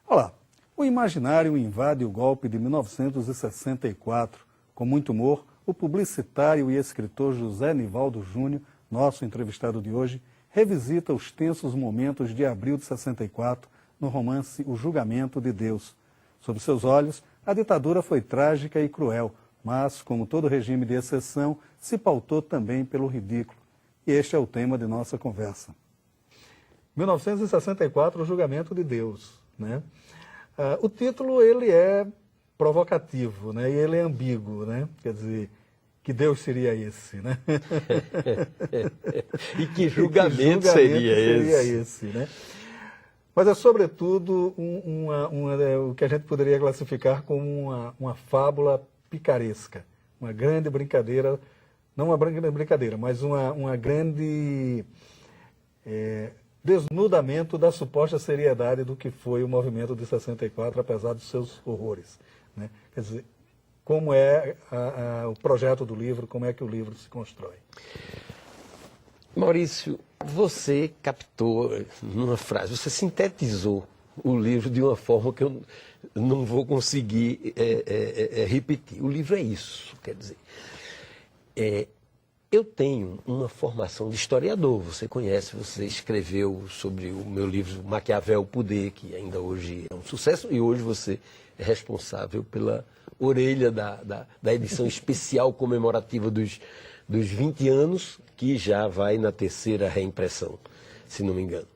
Olá, o imaginário invade o golpe de 1964. Com muito humor, o publicitário e escritor José Nivaldo Júnior, nosso entrevistado de hoje, revisita os tensos momentos de abril de 64 no romance O Julgamento de Deus. Sob seus olhos, a ditadura foi trágica e cruel, mas, como todo regime de exceção, se pautou também pelo ridículo. E este é o tema de nossa conversa. 1964, O Julgamento de Deus, né? O título ele é provocativo, né? E ele é ambíguo, né? Quer dizer, que Deus seria esse, né? E que julgamento seria esse, né? Mas é sobretudo o que a gente poderia classificar como uma fábula picaresca, uma grande brincadeira, não uma grande brincadeira, mas uma grande desnudamento da suposta seriedade do que foi o movimento de 64, apesar dos seus horrores, né? Quer dizer, como é o projeto do livro, como é que o livro se constrói? Maurício, você captou numa frase, você sintetizou o livro de uma forma que eu não vou conseguir repetir. O livro é isso, quer dizer, eu tenho uma formação de historiador, você conhece, você escreveu sobre o meu livro Maquiavel, o Poder, que ainda hoje é um sucesso, e hoje você é responsável pela orelha da edição especial comemorativa dos 20 anos, que já vai na terceira reimpressão, se não me engano.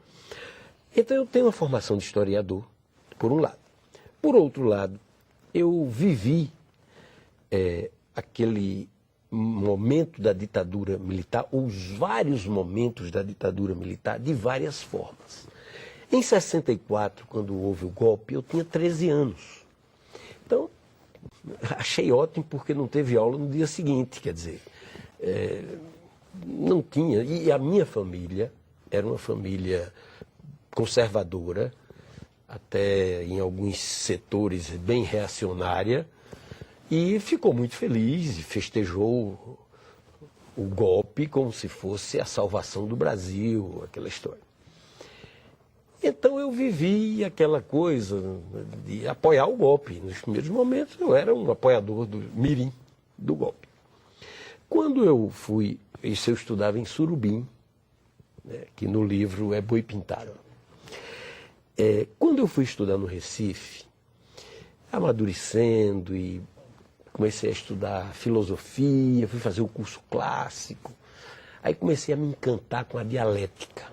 Então eu tenho uma formação de historiador, por um lado. Por outro lado, eu vivi aquele momento da ditadura militar, os vários momentos da ditadura militar, de várias formas. Em 64, quando houve o golpe, eu tinha 13 anos. Então, achei ótimo porque não teve aula no dia seguinte, quer dizer, não tinha. E a minha família era uma família conservadora, até em alguns setores bem reacionária, e ficou muito feliz e festejou o golpe como se fosse a salvação do Brasil, aquela história. Então eu vivi aquela coisa de apoiar o golpe. Nos primeiros momentos eu era um apoiador do mirim do golpe. Quando eu fui, isso eu estudava em Surubim, né, que no livro é Boi Pintado. Quando eu fui estudar no Recife, amadurecendo e comecei a estudar filosofia, fui fazer o curso clássico, aí comecei a me encantar com a dialética.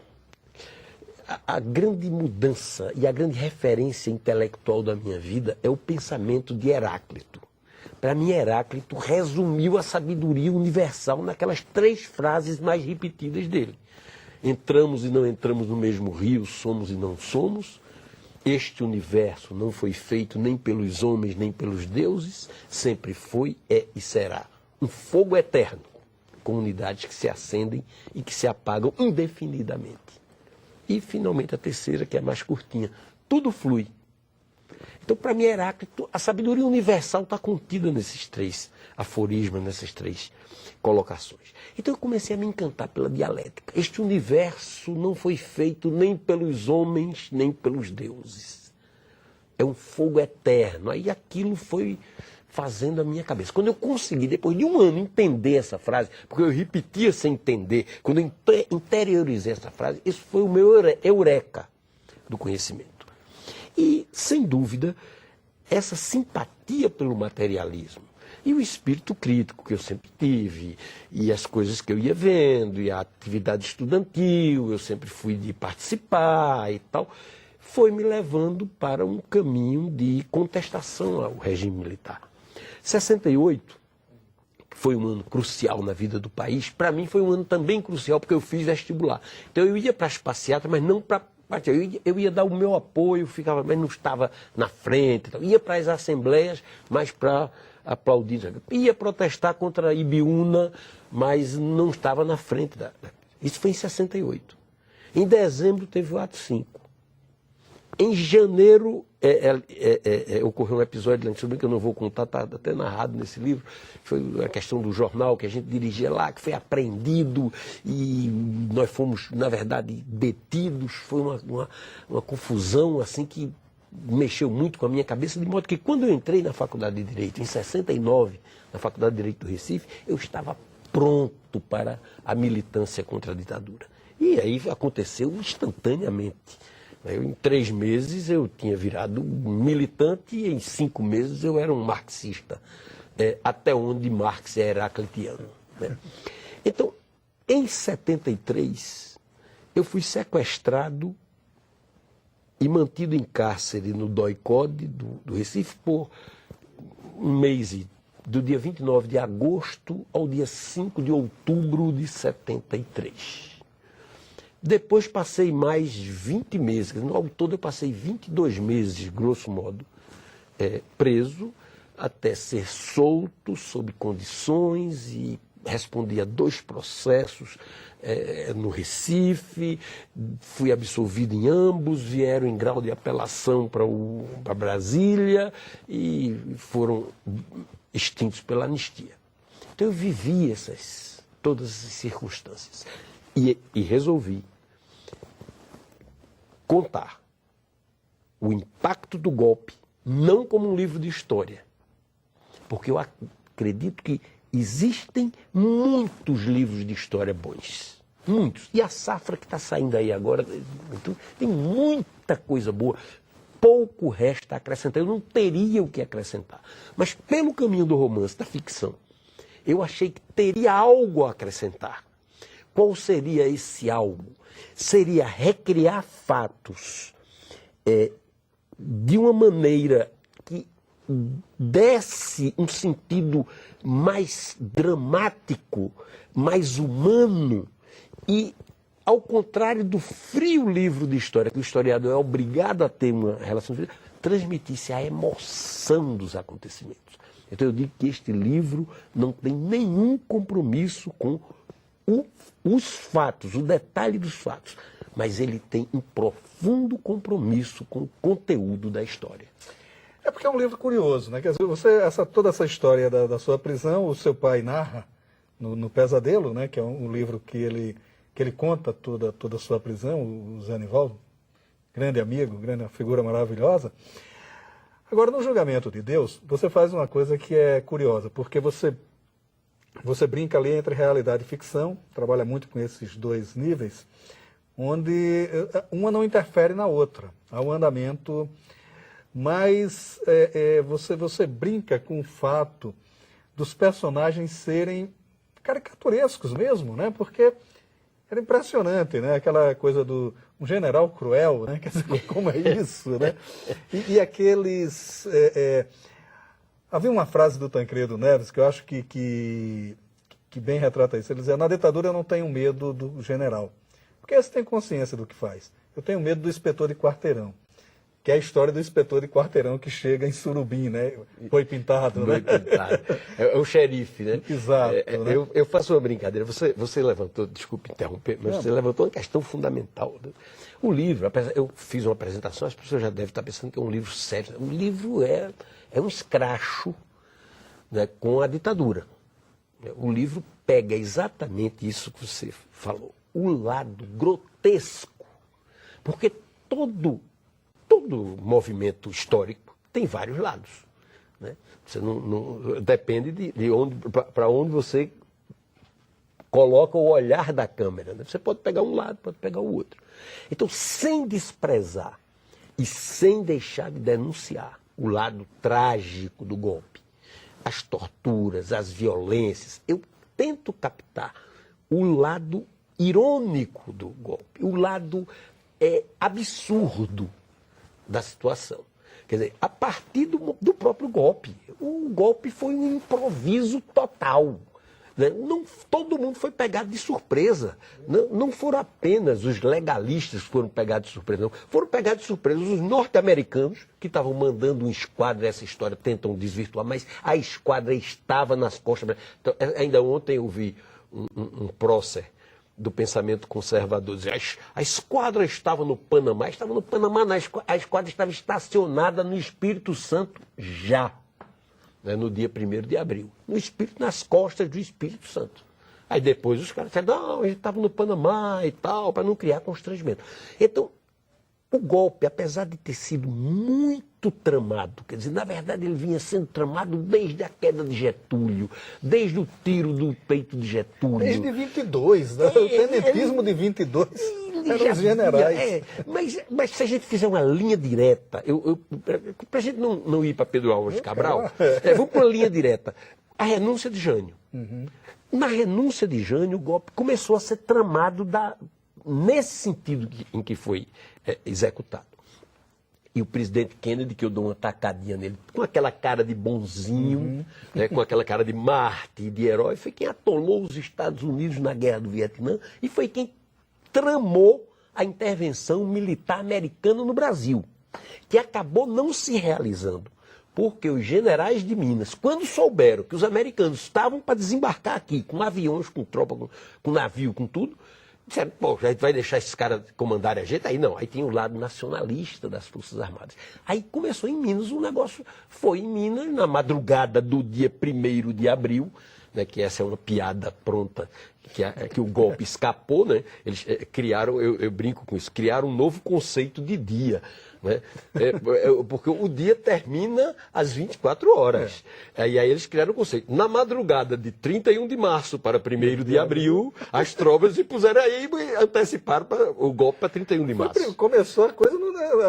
A grande mudança e a grande referência intelectual da minha vida é o pensamento de Heráclito. Para mim, Heráclito resumiu a sabedoria universal naquelas 3 frases mais repetidas dele. Entramos e não entramos no mesmo rio, somos e não somos. Este universo não foi feito nem pelos homens, nem pelos deuses, sempre foi, é e será. Um fogo eterno, com unidades que se acendem e que se apagam indefinidamente. E, finalmente, a terceira, que é a mais curtinha. Tudo flui. Então, para mim, Heráclito, a sabedoria universal está contida nesses 3 aforismos, nessas 3 colocações. Então, eu comecei a me encantar pela dialética. Este universo não foi feito nem pelos homens, nem pelos deuses. É um fogo eterno. Aí aquilo foi fazendo a minha cabeça. Quando eu consegui, depois de um ano, entender essa frase, porque eu repetia sem entender, quando eu interiorizei essa frase, isso foi o meu eureka do conhecimento. E, sem dúvida, essa simpatia pelo materialismo e o espírito crítico que eu sempre tive, e as coisas que eu ia vendo, e a atividade estudantil, eu sempre fui de participar e tal, foi me levando para um caminho de contestação ao regime militar. 68, que foi um ano crucial na vida do país, para mim foi um ano também crucial, porque eu fiz vestibular. Então eu ia para as passeatas, mas não para partido. Eu ia dar o meu apoio, mas não estava na frente. Ia para as assembleias, mas para aplaudir. Ia protestar contra a Ibiúna, mas não estava na frente. Isso foi em 68. Em dezembro teve o ato 5. Em janeiro ocorreu um episódio lá em Sobrinho, que eu não vou contar, está até narrado nesse livro, foi a questão do jornal que a gente dirigia lá, que foi apreendido e nós fomos, na verdade, detidos. Foi uma confusão assim que mexeu muito com a minha cabeça, de modo que quando eu entrei na Faculdade de Direito, em 69, na Faculdade de Direito do Recife, eu estava pronto para a militância contra a ditadura. E aí aconteceu instantaneamente. Em 3 meses eu tinha virado militante e em 5 meses eu era um marxista, até onde Marx é heraclitiano. Né? Então, em 73, eu fui sequestrado e mantido em cárcere no DOI-CODE do Recife por um mês, do dia 29 de agosto ao dia 5 de outubro de 73. Depois passei mais 20 meses, ao todo eu passei 22 meses, grosso modo, preso, até ser solto, sob condições, e respondi a 2 processos no Recife, fui absolvido em ambos, vieram em grau de apelação para Brasília e foram extintos pela anistia. Então eu vivi todas essas circunstâncias e resolvi contar o impacto do golpe, não como um livro de história, porque eu acredito que existem muitos livros de história bons, muitos, e a safra que está saindo aí agora, tem muita coisa boa, pouco resta a acrescentar, eu não teria o que acrescentar, mas pelo caminho do romance, da ficção, eu achei que teria algo a acrescentar. Qual seria esse algo? Seria recriar fatos de uma maneira que desse um sentido mais dramático, mais humano e, ao contrário do frio livro de história, que o historiador é obrigado a ter uma relação, transmitisse a emoção dos acontecimentos. Então eu digo que este livro não tem nenhum compromisso com os fatos, o detalhe dos fatos, mas ele tem um profundo compromisso com o conteúdo da história. É porque é um livro curioso, né? Quer dizer, toda essa história da sua prisão, o seu pai narra no Pesadelo, né? Que é um livro que ele conta toda a sua prisão, o Zé Nivaldo, grande amigo, grande figura maravilhosa. Agora, no Julgamento de Deus, você faz uma coisa que é curiosa, porque você brinca ali entre realidade e ficção, trabalha muito com esses 2 níveis, onde uma não interfere na outra. Há um andamento, mas você brinca com o fato dos personagens serem caricaturescos mesmo, né? Porque era impressionante, né? Aquela coisa do um general cruel, né? Quer dizer, como é isso, né? E aqueles... havia uma frase do Tancredo Neves que eu acho que bem retrata isso. Ele dizia: na ditadura eu não tenho medo do general, porque esse tem consciência do que faz. Eu tenho medo do inspetor de quarteirão, que é a história do inspetor de quarteirão que chega em Surubim, né? Foi pintado, né? Foi pintado. É o xerife, né? Exato. Né? Eu faço uma brincadeira. Você levantou, desculpe interromper, mas você levantou uma questão fundamental. O livro, eu fiz uma apresentação, as pessoas já devem estar pensando que é um livro sério. O livro é um escracho, né, com a ditadura. O livro pega exatamente isso que você falou, o lado grotesco, porque todo movimento histórico tem vários lados, né? Você não depende de onde, para onde você coloca o olhar da câmera, né? Você pode pegar um lado, pode pegar o outro. Então, sem desprezar e sem deixar de denunciar o lado trágico do golpe, as torturas, as violências, eu tento captar o lado irônico do golpe, o lado absurdo da situação. Quer dizer, a partir do próprio golpe. O golpe foi um improviso total. Né? Todo mundo foi pegado de surpresa. Não foram apenas os legalistas que foram pegados de surpresa, não. Foram pegados de surpresa os norte-americanos, que estavam mandando um esquadra, essa história tentam desvirtuar, mas a esquadra estava nas costas. Então, ainda ontem eu vi um prócer do pensamento conservador. A esquadra estava no Panamá, a esquadra estava estacionada no Espírito Santo já, né, no dia 1º de abril, nas costas do Espírito Santo. Aí depois os caras disseram, não, a gente estava no Panamá e tal, para não criar constrangimento. Então, o golpe, apesar de ter sido muito tramado, quer dizer, na verdade ele vinha sendo tramado desde a queda de Getúlio, desde o tiro do peito de Getúlio. Desde 22, né? O tenentismo de 22 eram os generais. Mas se a gente fizer uma linha direta, para a gente não ir para Pedro Álvares Cabral, vamos para uma linha direta. A renúncia de Jânio. Na renúncia de Jânio, o golpe começou a ser tramado nesse sentido em que foi executado. E o presidente Kennedy, que eu dou uma tacadinha nele, com aquela cara de bonzinho, né, com aquela cara de mártir, de herói, foi quem atolou os Estados Unidos na Guerra do Vietnã e foi quem tramou a intervenção militar americana no Brasil, que acabou não se realizando. Porque os generais de Minas, quando souberam que os americanos estavam para desembarcar aqui, com aviões, com tropa, com navio, com tudo, disseram, pô, a gente vai deixar esses caras comandarem a gente? Aí não, aí tem o lado nacionalista das Forças Armadas. Aí começou em Minas, o negócio foi em Minas, na madrugada do dia 1º de abril, né, que essa é uma piada pronta, que o golpe escapou, né? Eles criaram, eu brinco com isso, criaram um novo conceito de dia. Né? Porque o dia termina às 24 horas. E aí eles criaram o conceito. Na madrugada de 31 de março para 1º de abril, as tropas se puseram aí e anteciparam o golpe para 31 de março. Começou a coisa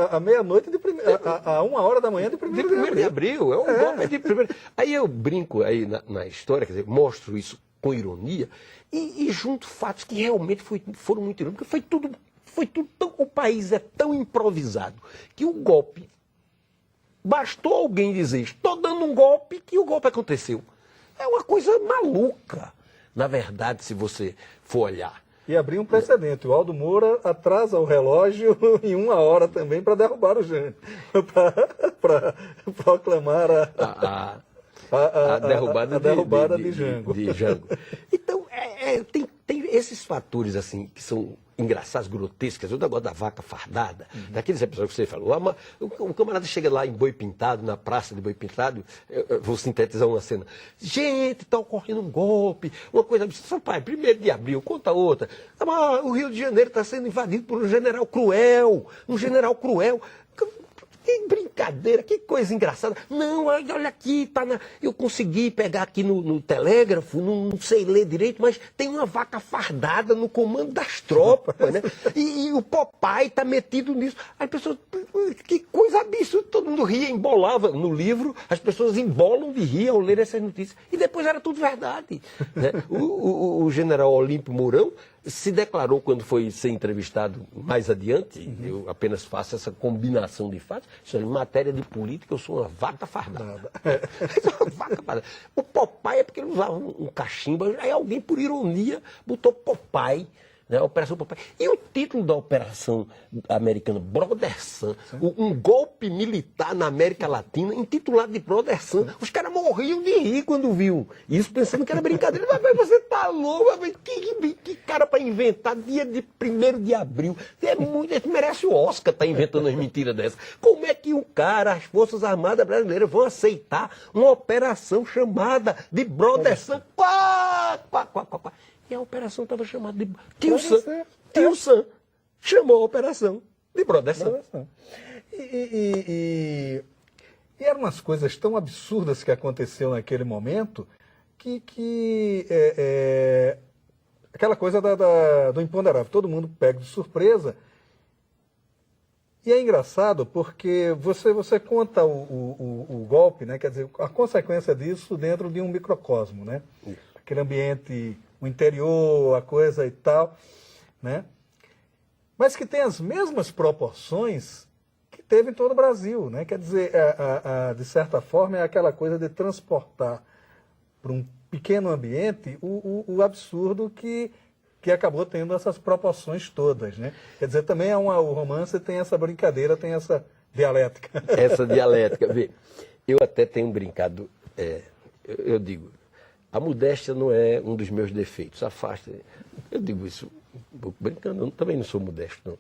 à meia-noite, a 1h da manhã de 1º de abril. É um golpe de 1º. Aí eu brinco aí na história, quer dizer, mostro isso com ironia e junto fatos que realmente foram muito irônicos, porque foi tudo tão, o país é tão improvisado que o golpe, bastou alguém dizer, estou dando um golpe, que o golpe aconteceu. É uma coisa maluca, na verdade, se você for olhar. E abrir um precedente. O Aldo Moura atrasa o relógio em 1 hora também para derrubar o Jânio, para proclamar a derrubada de Jango. Então, tem esses fatores assim que são engraçados, grotescos, o negócio da vaca fardada, daqueles episódios que você falou. O camarada chega lá em Boi Pintado, na praça de Boi Pintado, eu vou sintetizar uma cena. Gente, está ocorrendo um golpe, uma coisa absurda. Pai, 1º de abril, conta outra. O Rio de Janeiro está sendo invadido por um general cruel. Que brincadeira, que coisa engraçada. Não, olha aqui, eu consegui pegar aqui no telégrafo, não sei ler direito, mas tem uma vaca fardada no comando das tropas, né? E o Popeye está metido nisso. Aí as pessoas, que coisa absurda, todo mundo ria, embolava no livro, as pessoas embolam de rir ao ler essas notícias. E depois era tudo verdade. Né? O general Olímpio Mourão se declarou, quando foi ser entrevistado mais adiante, eu apenas faço essa combinação de fatos, em matéria de política eu sou uma vaca fardada. Uma vaca fardada. O Popeye é porque ele usava um cachimbo, aí alguém, por ironia, botou Popeye, né, a Operação Popeye. E o título da operação americana, Brother Sun, um golpe militar na América Latina, intitulado de Brother Sun. Os caras morriam de rir quando viu isso, pensando que era brincadeira. Mas você tá louco, que cara para inventar dia de 1º de abril. Ele merece o Oscar tá inventando as mentiras dessas. Como é que as Forças Armadas Brasileiras vão aceitar uma operação chamada de Brother Sun? E a operação estava chamada de Tio Sam chamou a operação de Brother Sun. E eram umas coisas tão absurdas que aconteceram naquele momento que aquela coisa do imponderável, todo mundo pega de surpresa. E é engraçado porque você conta o golpe, né? Quer dizer, a consequência disso dentro de um microcosmo, né? Aquele ambiente, o interior, a coisa e tal, né? Mas que tem as mesmas proporções que teve em todo o Brasil, né? Quer dizer, de certa forma, é aquela coisa de transportar para um pequeno ambiente o absurdo que acabou tendo essas proporções todas, né? Quer dizer, também o romance tem essa brincadeira, tem essa dialética. Essa dialética. Vê, eu até tenho brincado, eu digo, a modéstia não é um dos meus defeitos, afasta. Eu digo isso um pouco brincando, eu também não sou modesto, não.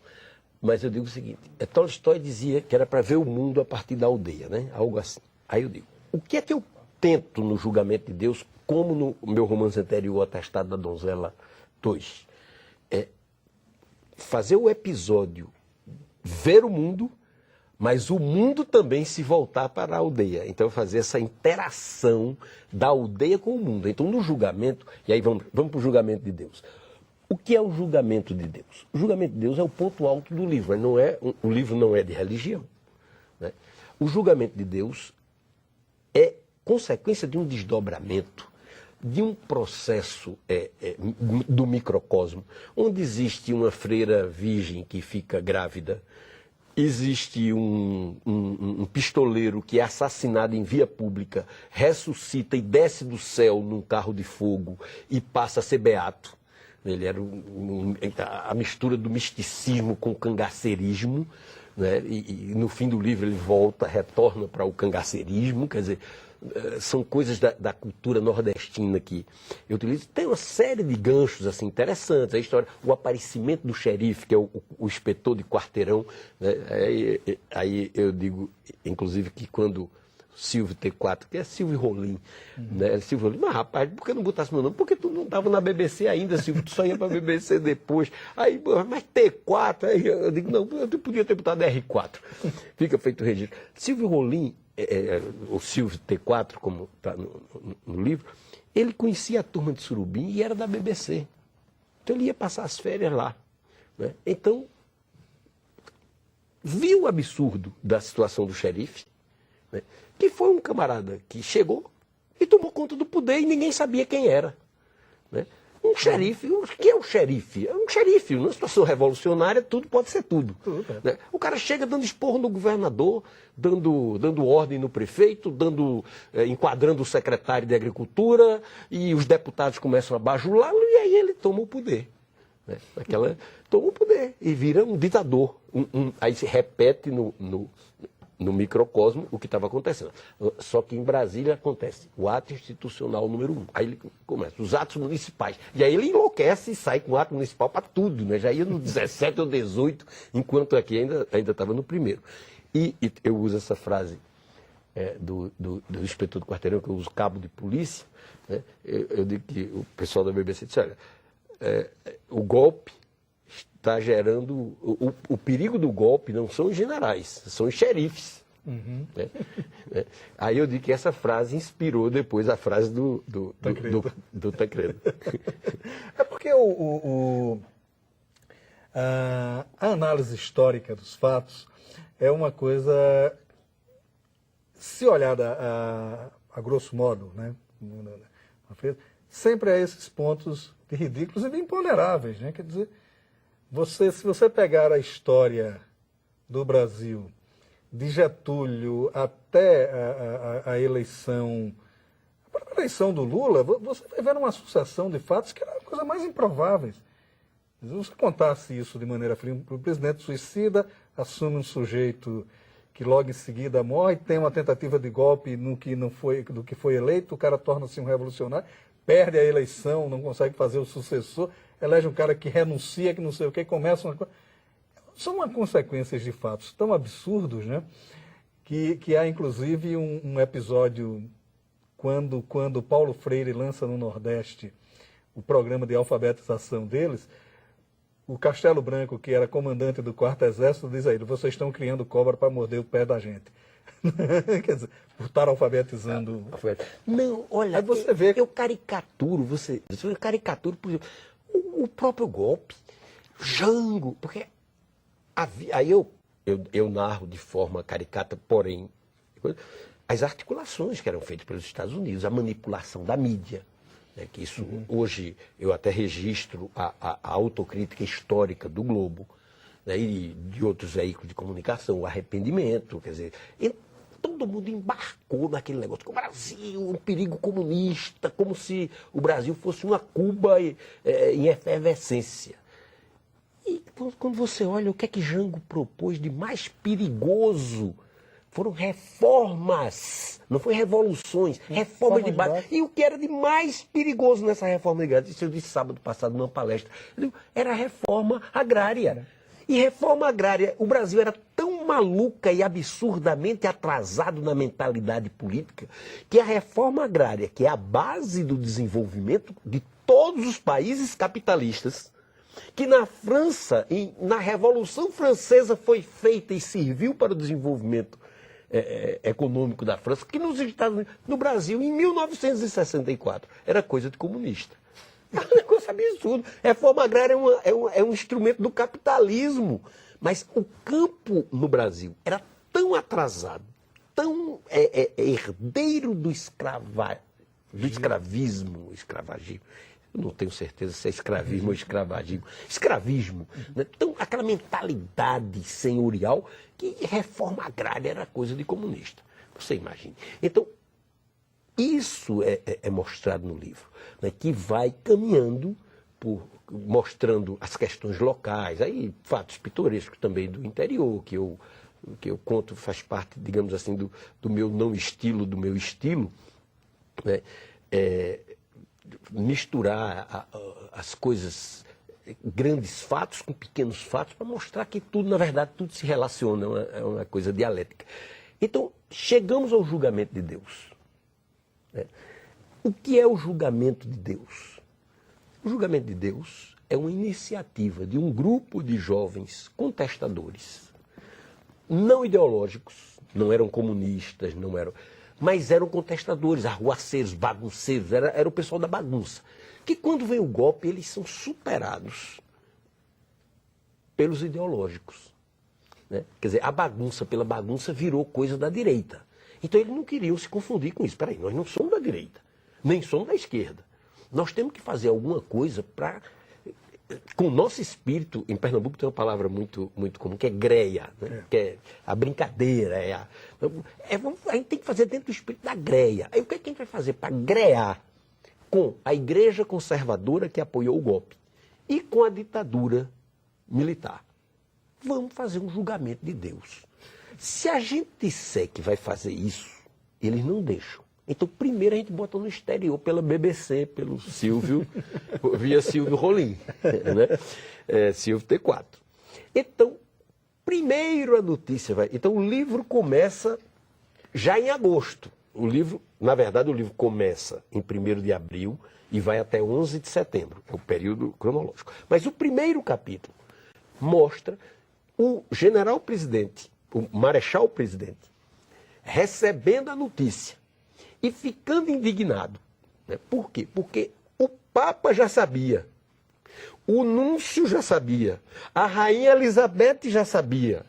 Mas eu digo o seguinte, Tolstói dizia que era para ver o mundo a partir da aldeia, né? Algo assim. Aí eu digo, o que é que eu tento no julgamento de Deus, como no meu romance anterior, Atestado da Donzela 2? É fazer o episódio ver o mundo, mas o mundo também se voltar para a aldeia. Então, fazer essa interação da aldeia com o mundo. Então, no julgamento, e aí vamos para o julgamento de Deus. O que é o julgamento de Deus? O julgamento de Deus é o ponto alto do livro. Mas não é, o livro não é de religião, né? O julgamento de Deus é consequência de um desdobramento, de um processo do microcosmo, onde existe uma freira virgem que fica grávida, existe um pistoleiro que é assassinado em via pública, ressuscita e desce do céu num carro de fogo e passa a ser beato. Ele era a mistura do misticismo com o cangacerismo, né? E no fim do livro ele retorna para o cangacerismo, quer dizer, são coisas da cultura nordestina que eu utilizo. Tem uma série de ganchos assim, interessantes. A história, o aparecimento do xerife, que é o inspetor de quarteirão, né? Aí eu digo, inclusive, que quando Silvio T4, que é Silvio Rolim, né? Silvio Rolim, mas rapaz, por que não botasse meu nome? Porque tu não estava na BBC ainda, Silvio, tu só ia para a BBC depois. Aí, mas T4, aí eu digo, não, eu podia ter botado R4. Fica feito o registro. Silvio Rolim, o Silvio T4, como está no livro, ele conhecia a turma de Surubim e era da BBC. Então ele ia passar as férias lá, né? Então, viu o absurdo da situação do xerife, né? Que foi um camarada que chegou e tomou conta do poder e ninguém sabia quem era, né? Um xerife, o que é um xerife? É um xerife, numa situação revolucionária, tudo pode ser tudo. Né? O cara chega dando esporro no governador, dando ordem no prefeito, enquadrando o secretário de Agricultura, e os deputados começam a bajulá-lo, e aí ele toma o poder. Né? Toma o poder e vira um ditador. Aí se repete no microcosmo o que estava acontecendo. Só que em Brasília acontece o ato institucional número 1. Aí ele começa, os atos municipais. E aí ele enlouquece e sai com o ato municipal para tudo, né? Já ia no 17 ou 18, enquanto aqui ainda estava no primeiro. E eu uso essa frase do inspetor do quarteirão, que eu uso cabo de polícia, né? Eu digo que o pessoal da BBC disse, olha, o golpe está gerando... O perigo do golpe não são os generais, são os xerifes. Uhum. Né? Aí eu digo que essa frase inspirou depois a frase do Tancredo. É porque a análise histórica dos fatos é uma coisa, se olhada a grosso modo, né? Sempre há esses pontos de ridículos e de imponderáveis, né? Quer dizer, se você pegar a história do Brasil, de Getúlio até a eleição do Lula, você vai ver uma sucessão de fatos que era a coisa mais improváveis. Se você contasse isso de maneira fria, o presidente suicida assume um sujeito que logo em seguida morre, tem uma tentativa de golpe do que foi eleito, o cara torna-se um revolucionário, perde a eleição, não consegue fazer o sucessor, elege um cara que renuncia, que não sei o que, começa uma coisa. São consequências de fatos tão absurdos, né? Que há inclusive um episódio quando Paulo Freire lança no Nordeste o programa de alfabetização deles, o Castelo Branco, que era comandante do 4º Exército, diz a ele, vocês estão criando cobra para morder o pé da gente. Quer dizer, por estar alfabetizando. Não, olha, aí você vê... eu caricaturo, eu caricaturo, por exemplo, o próprio golpe, Jango, porque aí eu narro de forma caricata, porém, as articulações que eram feitas pelos Estados Unidos, a manipulação da mídia, né, que isso hoje eu até registro a autocrítica histórica do Globo, né, e de outros veículos de comunicação, o arrependimento, quer dizer, todo mundo embarcou naquele negócio, que o Brasil, um perigo comunista, como se o Brasil fosse uma Cuba em efervescência. E quando você olha o que é que Jango propôs de mais perigoso, Foram reformas, não foi revoluções, reformas de base. E o que era de mais perigoso nessa reforma de base, isso eu disse sábado passado numa palestra, era a reforma agrária. E reforma agrária, o Brasil era tão maluca e absurdamente atrasado na mentalidade política, que a reforma agrária, que é a base do desenvolvimento de todos os países capitalistas, que na França, na Revolução Francesa foi feita e serviu para o desenvolvimento econômico da França, que nos Estados Unidos, no Brasil, em 1964, era coisa de comunista. É um negócio absurdo. Reforma agrária é um instrumento do capitalismo. Mas o campo no Brasil era tão atrasado, tão herdeiro do escravismo, escravagismo. Eu não tenho certeza se é escravismo ou escravagismo. Escravismo. Né? Então, aquela mentalidade senhorial que reforma agrária era coisa de comunista. Você imagine. Então, isso é mostrado no livro, né? Que vai caminhando, mostrando as questões locais, aí fatos pitorescos também do interior, que eu conto, faz parte, digamos assim, do meu não estilo, do meu estilo, né? Misturar as coisas, grandes fatos com pequenos fatos, para mostrar que tudo, na verdade, tudo se relaciona, é uma coisa dialética. Então, chegamos ao julgamento de Deus. Né? O que é o julgamento de Deus? O julgamento de Deus é uma iniciativa de um grupo de jovens contestadores, não ideológicos, não eram comunistas, não eram... mas eram contestadores, arruaceiros, bagunceiros, era o pessoal da bagunça. Que quando vem o golpe, eles são superados pelos ideológicos. Né? Quer dizer, a bagunça pela bagunça virou coisa da direita. Então eles não queriam se confundir com isso. Peraí, nós não somos da direita, nem somos da esquerda. Nós temos que fazer alguma coisa para... Com o nosso espírito, em Pernambuco tem uma palavra muito, muito comum, que é greia, né? Que é a brincadeira. A gente tem que fazer dentro do espírito da greia. Aí o que a gente vai fazer para grear com a igreja conservadora que apoiou o golpe e com a ditadura militar? Vamos fazer um julgamento de Deus. Se a gente disser que vai fazer isso, eles não deixam. Então, primeiro a gente bota no exterior, pela BBC, pelo Silvio, via Silvio Rolim, né? Silvio T4. Então, primeiro a notícia vai... Então, o livro começa já em agosto. O livro, na verdade, o livro começa em 1º de abril e vai até 11 de setembro. É o período cronológico. Mas o primeiro capítulo mostra o general-presidente, o marechal-presidente, recebendo a notícia e ficando indignado. Né? Por quê? Porque o Papa já sabia, o Núncio já sabia, a Rainha Elizabeth já sabia,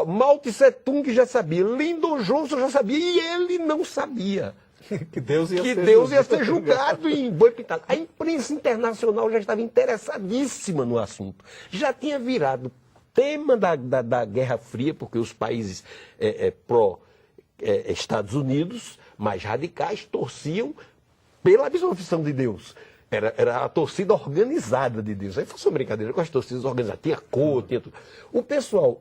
Mao Tse Tung já sabia, Lyndon Johnson já sabia, e ele não sabia. Que Deus ia ser julgado em boi pintado. A imprensa internacional já estava interessadíssima no assunto. Já tinha virado tema da Guerra Fria, porque os países pró-Estados Unidos, mais radicais, torciam pela absolvição de Deus. Era a torcida organizada de Deus. Aí foi uma brincadeira com as torcidas organizadas. Tinha cor, tinha tudo. O pessoal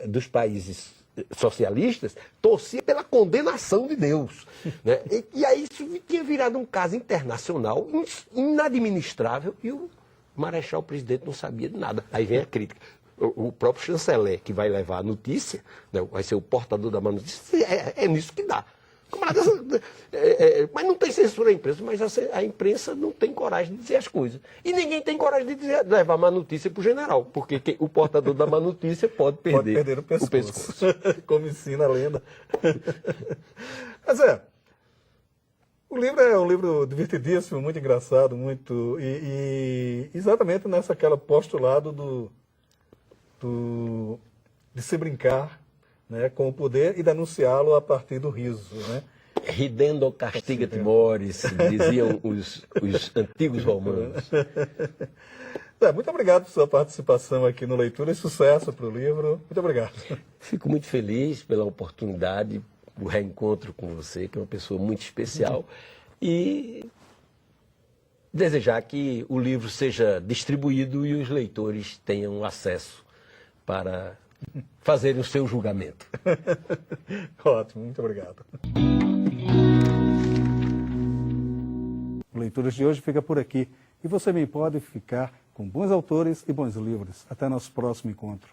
dos países socialistas torcia pela condenação de Deus. Né? E aí isso tinha virado um caso internacional inadministrável e o marechal-presidente não sabia de nada. Aí vem a crítica. O próprio chanceler que vai levar a notícia, né, vai ser o portador da má notícia, é nisso que dá. Mas não tem censura à imprensa, mas a imprensa não tem coragem de dizer as coisas. E ninguém tem coragem de levar má notícia para o general, porque o portador da má notícia pode perder o pescoço. Como ensina a lenda. Mas o livro é um livro divertidíssimo, muito engraçado, muito... E exatamente nessa aquela postulado de se brincar, né, com o poder e denunciá-lo a partir do riso, né? Ridendo castiga-te mores, diziam os antigos romanos. Muito obrigado por sua participação aqui no Leitura e sucesso para o livro. Muito obrigado. Fico muito feliz pela oportunidade, o reencontro com você, que é uma pessoa muito especial, e desejar que o livro seja distribuído e os leitores tenham acesso para fazerem o seu julgamento. Ótimo, muito obrigado. O Leituras de hoje fica por aqui. E você também pode ficar com bons autores e bons livros. Até nosso próximo encontro.